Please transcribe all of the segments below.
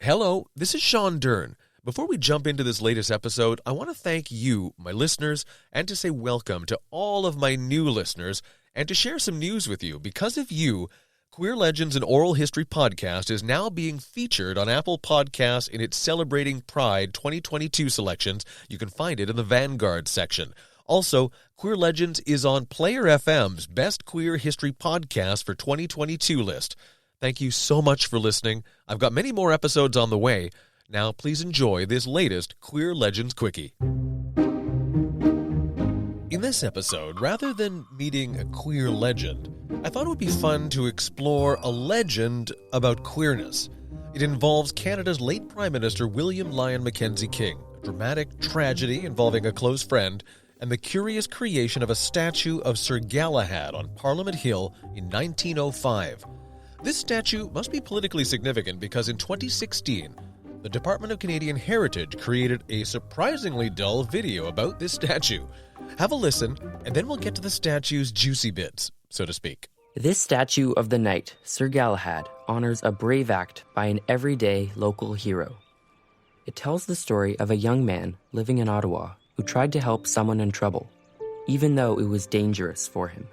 Hello, this is Sean Dern. Before we jump into this latest episode, I want to thank you, my listeners, and to say welcome to all of my new listeners, and to share some news with you. Because of you, Queer Legends and Oral History podcast is now being featured on Apple Podcasts in its Celebrating Pride 2022 selections. You can find it in the Vanguard section. Also, Queer Legends is on Player FM's Best Queer History Podcast for 2022 list. Thank you so much for listening. I've got many more episodes on the way. Now, please enjoy this latest Queer Legends Quickie. In this episode, rather than meeting a queer legend, I thought it would be fun to explore a legend about queerness. It involves Canada's late Prime Minister William Lyon Mackenzie King, a dramatic tragedy involving a close friend, and the curious creation of a statue of Sir Galahad on Parliament Hill in 1905. This statue must be politically significant because in 2016, the Department of Canadian Heritage created a surprisingly dull video about this statue. Have a listen, and then we'll get to the statue's juicy bits, so to speak. This statue of the knight, Sir Galahad, honors a brave act by an everyday local hero. It tells the story of a young man living in Ottawa who tried to help someone in trouble, even though it was dangerous for him.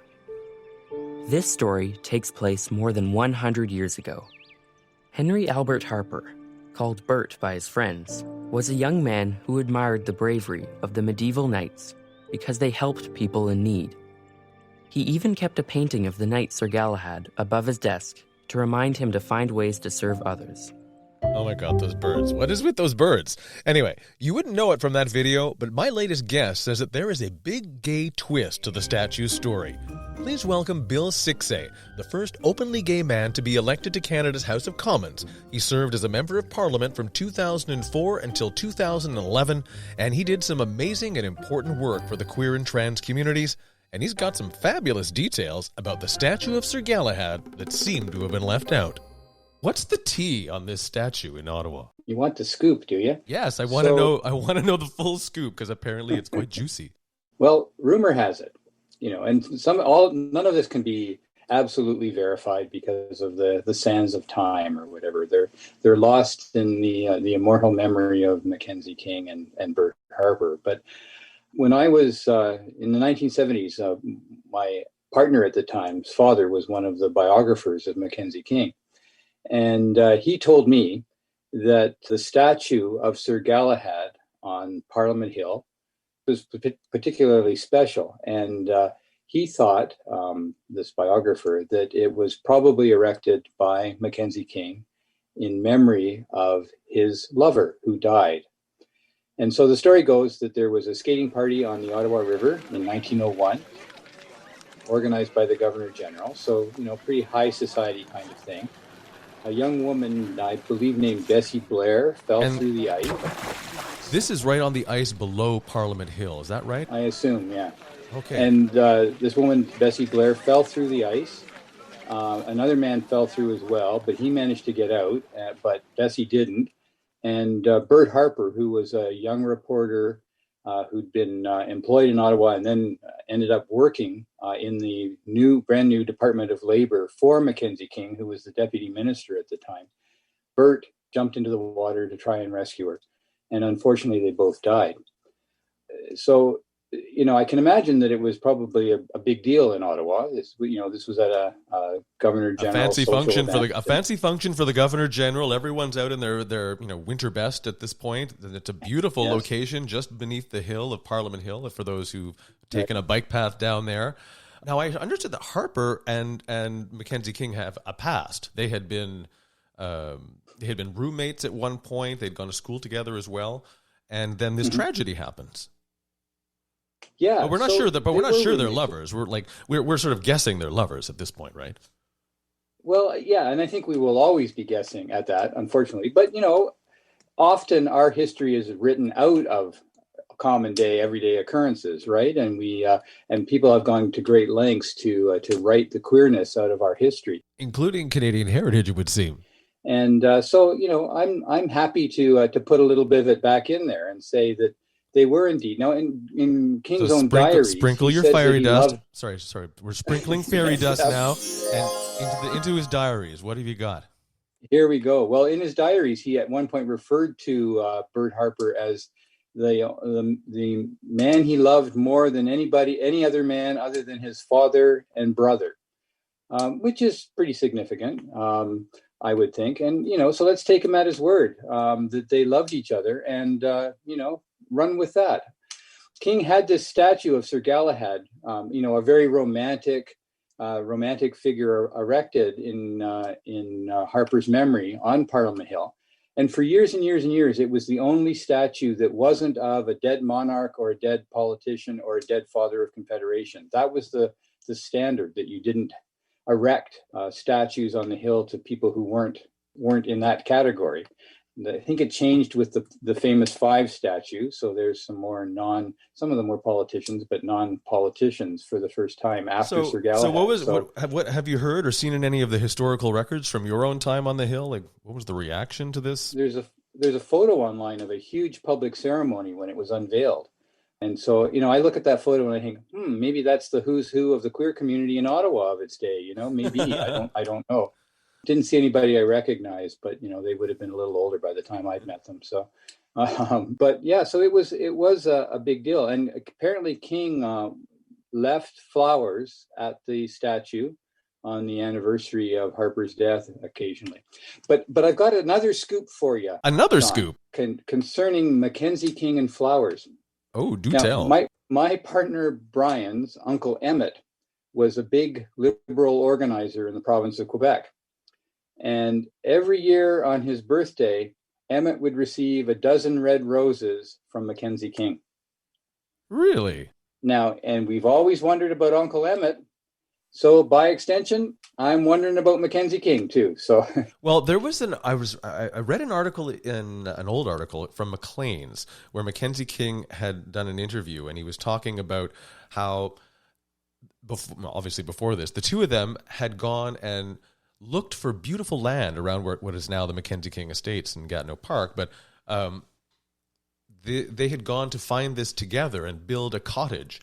This story takes place more than 100 years ago. Henry Albert Harper, called Bert by his friends, was a young man who admired the bravery of the medieval knights because they helped people in need. He even kept a painting of the knight Sir Galahad above his desk to remind him to find ways to serve others. Oh my god, those birds. What is with those birds? Anyway, you wouldn't know it from that video, but my latest guest says that there is a big gay twist to the statue's story. Please welcome Bill Siksay, the first openly gay man to be elected to Canada's House of Commons. He served as a member of Parliament from 2004 until 2011, and he did some amazing and important work for the queer and trans communities, and he's got some fabulous details about the statue of Sir Galahad that seemed to have been left out. What's the tea on this statue in Ottawa? You want the scoop, do you? Yes, I want to know. I want to know the full scoop because apparently it's quite juicy. Well, rumor has it, and none of this can be absolutely verified because of the sands of time or whatever. They're lost in the immortal memory of Mackenzie King and Bert Harper. But when I was in the 1970s, my partner at the time's father was one of the biographers of Mackenzie King. And he told me that the statue of Sir Galahad on Parliament Hill was particularly special. And he thought, this biographer, that it was probably erected by Mackenzie King in memory of his lover who died. And so the story goes that there was a skating party on the Ottawa River in 1901, organized by the Governor General. So, pretty high society kind of thing. A young woman, I believe named Bessie Blair, fell through the ice. This is right on the ice below Parliament Hill, is that right? I assume, yeah. Okay. And this woman, Bessie Blair, fell through the ice. Another man fell through as well, but he managed to get out, but Bessie didn't. And Bert Harper, who was a young reporter who'd been employed in Ottawa and then ended up working in the brand new Department of Labor for Mackenzie King, who was the deputy minister at the time. Bert jumped into the water to try and rescue her. And unfortunately, they both died. So, I can imagine that it was probably a big deal in Ottawa. This was at a Governor General a fancy function for the Governor General. Everyone's out in their winter best at this point. It's a beautiful location just beneath the hill of Parliament Hill. For those who've taken a bike path down there. Now, I understood that Harper and Mackenzie King have a past. They had been roommates at one point. They'd gone to school together as well, and then this tragedy happens. Yeah, but we're not sure they're lovers. We're sort of guessing they're lovers at this point, right? Well, yeah, and I think we will always be guessing at that, unfortunately. But often our history is written out of common day, everyday occurrences, right? And we and people have gone to great lengths to write the queerness out of our history, including Canadian heritage, it would seem. And so I'm happy to put a little bit of it back in there and say that they were indeed. Now, in King's own diary, sprinkle your fairy dust. Sorry. We're sprinkling fairy dust now, and into his diaries. What have you got? Here we go. Well, in his diaries, he at one point referred to Bert Harper as the man he loved more than any other man other than his father and brother, which is pretty significant, I would think. And, so let's take him at his word that they loved each other and, run with that. King had this statue of Sir Galahad, a very romantic figure erected in Harper's memory on Parliament Hill. And for years and years and years, it was the only statue that wasn't of a dead monarch or a dead politician or a dead father of Confederation. That was the standard, that you didn't erect statues on the hill to people who weren't in that category. I think it changed with the famous 5 statue. So there's some of them were politicians, but non-politicians for the first time after Sir Galahad. So what have you heard or seen in any of the historical records from your own time on the hill? Like, what was the reaction to this? There's a photo online of a huge public ceremony when it was unveiled. And so, I look at that photo and I think, maybe that's the who's who of the queer community in Ottawa of its day. Maybe I don't know. Didn't see anybody I recognized, but they would have been a little older by the time I'd met them. So, but yeah, so it was a big deal. And apparently King left flowers at the statue on the anniversary of Harper's death occasionally. But I've got another scoop for you. Another scoop concerning Mackenzie King and flowers. Oh, tell. My partner Brian's uncle Emmett was a big liberal organizer in the province of Quebec. And every year on his birthday, Emmett would receive a dozen red roses from Mackenzie King. Really? Now, and we've always wondered about Uncle Emmett. So by extension, I'm wondering about Mackenzie King too. So, well, there was I read an article an old article from Maclean's where Mackenzie King had done an interview, and he was talking about how, before this, the two of them had gone and looked for beautiful land around what is now the Mackenzie King Estates in Gatineau Park, but they had gone to find this together and build a cottage,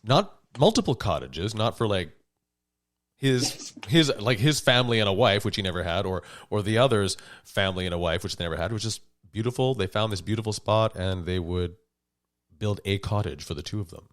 not multiple cottages, not for like his family and a wife, which he never had, or the other's family and a wife, which they never had. It was just beautiful. They found this beautiful spot and they would build a cottage for the two of them.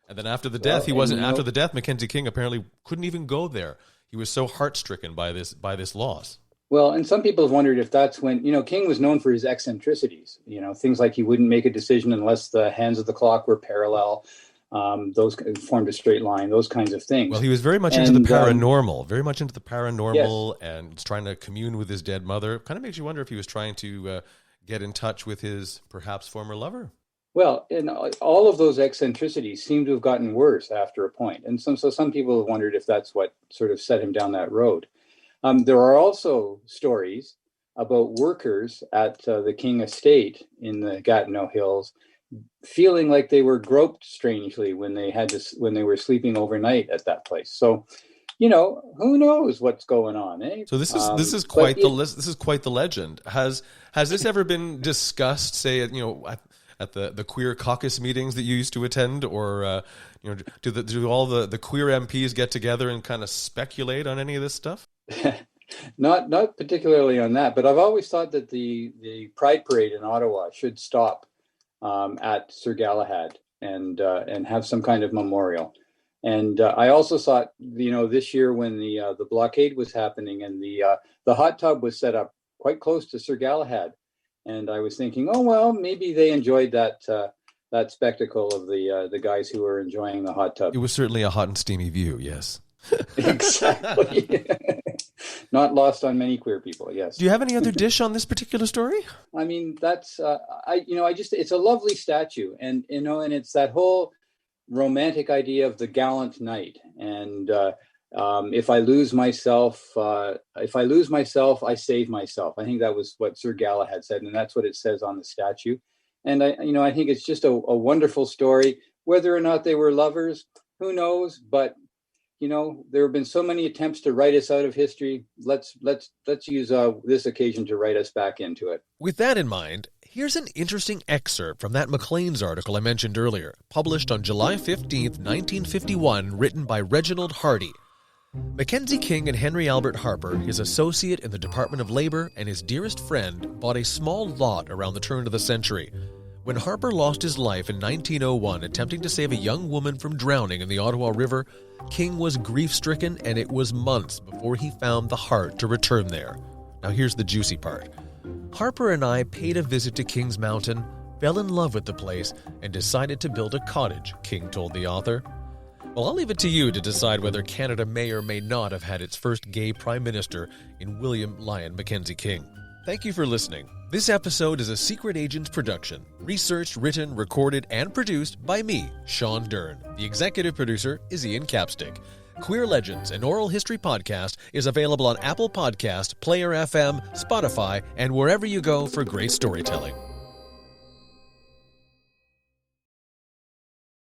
And then after the death, after the death, Mackenzie King apparently couldn't even go there. He was so heart-stricken by this loss. Well, and some people have wondered if that's when, King was known for his eccentricities, things like he wouldn't make a decision unless the hands of the clock were parallel, those formed a straight line, those kinds of things. Well, he was very much into the paranormal, yes. And trying to commune with his dead mother. Kind of makes you wonder if he was trying to get in touch with his perhaps former lover. Well, and all of those eccentricities seem to have gotten worse after a point. And so some people have wondered if that's what sort of set him down that road. There are also stories about workers at the King Estate in the Gatineau Hills feeling like they were groped strangely when they were sleeping overnight at that place. So, who knows what's going on, eh? So this is quite the legend. Has this ever been discussed, say, at the queer caucus meetings that you used to attend, or do all the queer MPs get together and kind of speculate on any of this stuff? Not particularly on that, but I've always thought that the Pride Parade in Ottawa should stop at Sir Galahad and have some kind of memorial. And I also thought, this year when the blockade was happening and the hot tub was set up quite close to Sir Galahad. And I was thinking, oh, well, maybe they enjoyed that spectacle of the guys who were enjoying the hot tub. It was certainly a hot and steamy view, yes. Exactly. Not lost on many queer people, yes. Do you have any other dish on this particular story? I mean, that's, it's a lovely statue. And, and it's that whole romantic idea of the gallant knight. And if I lose myself, I save myself. I think that was what Sir Galahad said, and that's what it says on the statue. And I think it's just a wonderful story. Whether or not they were lovers, who knows? But there have been so many attempts to write us out of history. Let's use this occasion to write us back into it. With that in mind, here's an interesting excerpt from that Maclean's article I mentioned earlier, published on July 15th, 1951, written by Reginald Hardy. Mackenzie King and Henry Albert Harper, his associate in the Department of Labor and his dearest friend, bought a small lot around the turn of the century. When Harper lost his life in 1901 attempting to save a young woman from drowning in the Ottawa River, King was grief-stricken, and it was months before he found the heart to return there. Now here's the juicy part. Harper and I paid a visit to King's Mountain, fell in love with the place, and decided to build a cottage, King told the author. Well, I'll leave it to you to decide whether Canada may or may not have had its first gay prime minister in William Lyon Mackenzie King. Thank you for listening. This episode is a Secret Agents production, researched, written, recorded, and produced by me, Sean Dern. The executive producer is Ian Capstick. Queer Legends, an oral history podcast, is available on Apple Podcast, Player FM, Spotify, and wherever you go for great storytelling.